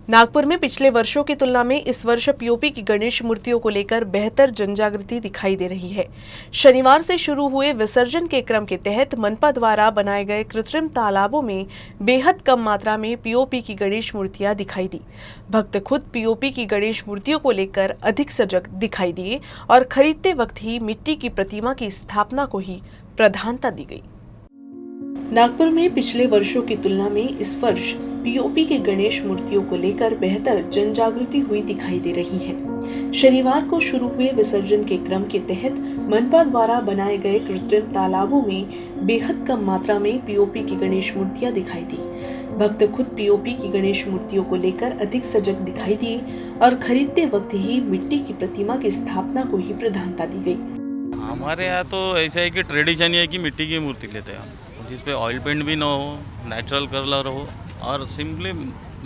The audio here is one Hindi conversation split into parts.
नागपुर में पिछले वर्षों की तुलना में इस वर्ष पीओपी की गणेश मूर्तियों को लेकर बेहतर जनजागृति दिखाई दे रही है। शनिवार से शुरू हुए विसर्जन के क्रम के तहत मनपा द्वारा बनाए गए कृत्रिम तालाबों में बेहद कम मात्रा में पीओपी की गणेश मूर्तियां दिखाई दी। भक्त खुद पीओपी की गणेश मूर्तियों को लेकर अधिक सजग दिखाई दिए और खरीदते वक्त ही मिट्टी की प्रतिमा की स्थापना को ही प्रधानता दी गई। नागपुर में पिछले वर्षों की तुलना में इस वर्ष पीओपी के गणेश मूर्तियों को लेकर बेहतर जनजागृति हुई दिखाई दे रही है। शनिवार को शुरू हुए विसर्जन के क्रम के तहत मनपा द्वारा बनाए गए कृत्रिम तालाबों में बेहद कम मात्रा में पीओपी की गणेश मूर्तियां दिखाई दी। भक्त खुद पीओपी की गणेश मूर्तियों को लेकर अधिक सजग दिखाई दिए और खरीदते वक्त ही मिट्टी की प्रतिमा की स्थापना को ही प्रधानता दी गई। हमारे यहाँ तो ऐसा है कि ट्रेडिशन ये है कि मिट्टी की मूर्ति लेते हैं हम, जिसपे ऑयल पेंट भी ना हो, नेचुरल कलर हो और सिंपली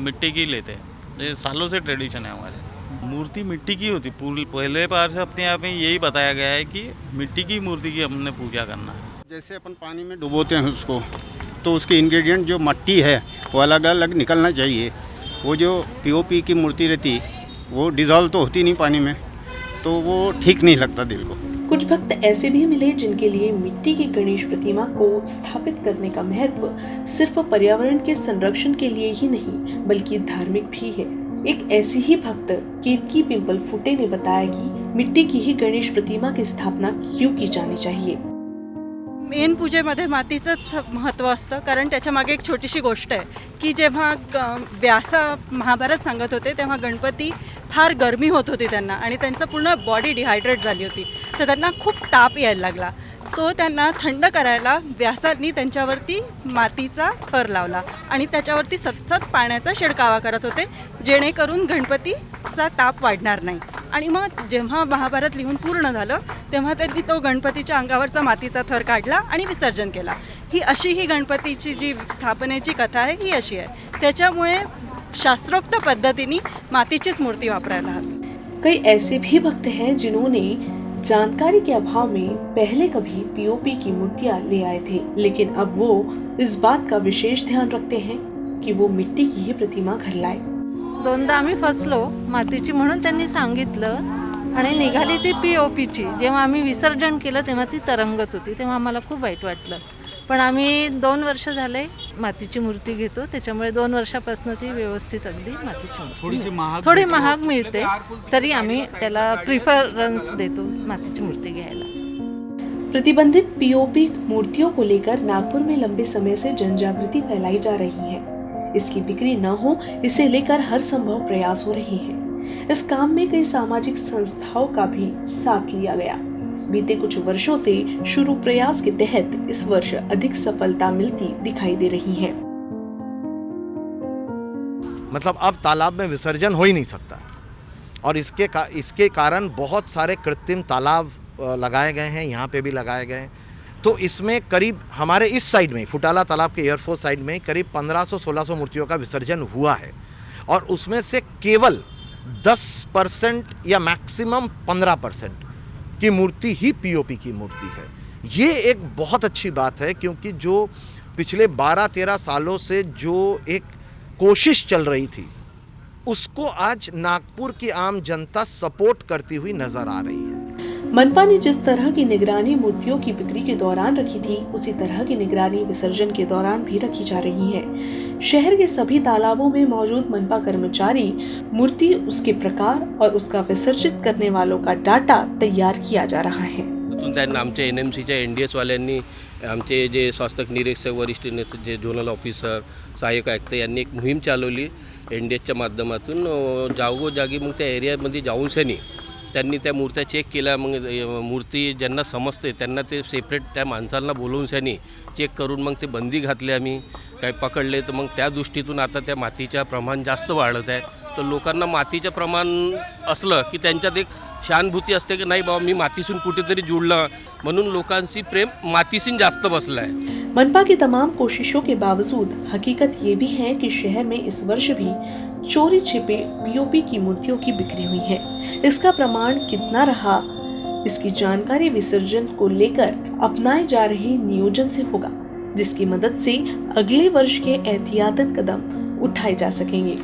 मिट्टी की लेते हैं। ये सालों से ट्रेडिशन है हमारे। मूर्ति मिट्टी की होती, पहले बार से अपने आप में यही बताया गया है कि मिट्टी की मूर्ति की हमने पूजा करना है। जैसे अपन पानी में डुबोते हैं उसको, तो उसके इंग्रेडिएंट जो मट्टी है वो अलग अलग निकलना चाहिए। वो जो पीओपी की मूर्ति रहती वो डिज़ोल्व तो होती नहीं पानी में, तो वो ठीक नहीं लगता दिल को। कुछ भक्त ऐसे भी मिले जिनके लिए मिट्टी की गणेश प्रतिमा को स्थापित करने का महत्व सिर्फ पर्यावरण के संरक्षण के लिए ही नहीं बल्कि धार्मिक भी है। एक ऐसी ही भक्त केतकी पिंपल फुटे ने बताया कि मिट्टी की ही गणेश प्रतिमा की स्थापना क्यों की जानी चाहिए। मेन पूजेमध्ये मातीचंच महत्त्व असतं, कारण त्याच्या मागे एक छोटीशी गोष्ट आहे की जेव्हा व्यास महाभारत सांगत होते तेव्हा गणपती फार गरमी होत होती त्यांना आणि त्यांचं पूर्ण बॉडी डिहायड्रेट झाली होती, तर त्यांना खूप ताप यायला लागला। सो त्यांना थंड करायला व्यासांनी त्यांच्यावरती मातीचा थर लावला आणि त्याच्यावरती सतत पाण्याचा शिडकावा करत होते, जेणेकरून गणपतीचा ताप वाढणार नाही। आणि मग जेव्हा महाभारत लिहून पूर्ण झालं तेव्हा त्यांनी तो गणपतीच्या अंगावरचा मातीचा थर काढला आणि विसर्जन केला। ही गणपतीची जी स्थापनेची कथा आहे ही अशी आहे। त्याच्यामुळे शास्त्रोक्त पद्धतीने मातीचीच मूर्ति वापरायला हवी। कई ऐसे भी भक्त हैं जिन्होंने जानकारी के अभाव में पहले कभी पीओपी की मूर्तियां ले आए थे, लेकिन अब वो इस बात का विशेष ध्यान रखते हैं कि वो मिट्टी की ही प्रतिमा घर लाए। दोनदा आम्ही फसलो मातीची म्हणून त्यांनी सांगितलं आणि निघाली ती पीओपीची। जेव्हा आम्ही विसर्जन केलं तेव्हा ती तरंगत होती, तेव्हा आम्हाला खूप वाईट वाटलं। पण आम्ही 2 वर्ष झाले मातीची मूर्ती घेतो, त्याच्यामुळे 2 वर्षापासून ती व्यवस्थित अगदी मातीची मूर्ती थोडी महाग मिळते, तरी आम्ही त्याला प्रिफरन्स देतो मातीची मूर्ति घ्यायला। प्रतिबंधित पीओपी मूर्तियों को लेकर नागपुर में लंबे समय से जनजागृति फैलाई जा रही है। इसकी बिक्री न हो इसे लेकर हर संभव प्रयास हो रहे हैं। इस काम में कई सामाजिक संस्थाओं का भी साथ लिया गया। बीते कुछ वर्षों से शुरू प्रयास के तहत इस वर्ष अधिक सफलता मिलती दिखाई दे रही है। मतलब अब तालाब में विसर्जन हो ही नहीं सकता और इसके कारण बहुत सारे कृत्रिम तालाब लगाए गए हैं, यहाँ पे भी लगाए गए हैं। तो इसमें करीब हमारे इस साइड में फुटाला तालाब के एयरफोर्स साइड में करीब 1500-1600 मूर्तियों का विसर्जन हुआ है और उसमें से केवल 10% या मैक्सिमम 15% की मूर्ति ही पीओपी की मूर्ति है। ये एक बहुत अच्छी बात है, क्योंकि जो पिछले 12-13 सालों से जो एक कोशिश चल रही थी उसको आज नागपुर की आम जनता सपोर्ट करती हुई नजर आ रही है। मनपा ने जिस तरह की निगरानी मूर्तियों की बिक्री के दौरान रखी थी, उसी तरह की निगरानी विसर्जन के दौरान भी रखी जा रही है। शहर के सभी तालाबों में मौजूद मनपा कर्मचारी मूर्ति, उसके प्रकार और उसका विसर्जित करने वालों का डाटा तैयार किया जा रहा है। त्यांना आमच्या NMCच्या NDS वाल्यांनी आमचे जे स्वास्थ्य निरीक्षक वरिष्ठ जे झोनल ऑफिसर सहाय्यक आयुक्त यांनी एक मोहीम चालवली NDSच्या माध्यमातून। जागोजागी मग त्या एरियामध्ये जाऊन त्यांनी त्या मूर्त्या चेक केल्या। मग मूर्ती ज्यांना समजते त्यांना ते सेपरेट त्या माणसांना बोलवून चेक करून मग ते बंदी घातले। आम्ही काही पकडले, तर मग त्या दृष्टीतून आता त्या मातीच्या प्रमाण जास्त वाढत आहे। तर लोकांना मातीचं प्रमाण असलं की त्यांच्यात एक शानभूती असते की नाही बाबा मी मातीसून कुठेतरी जुळलं, म्हणून लोकांची प्रेम मातीसून जास्त बसलं आहे। मनपा की तमाम कोशिशों के बावजूद हकीकत ये भी है कि शहर में इस वर्ष भी चोरी छिपे पीओपी की मूर्तियों की बिक्री हुई है। इसका प्रमाण कितना रहा, इसकी जानकारी विसर्जन को लेकर अपनाए जा रहे नियोजन से होगा, जिसकी मदद से अगले वर्ष के एहतियातन कदम उठाए जा सकेंगे।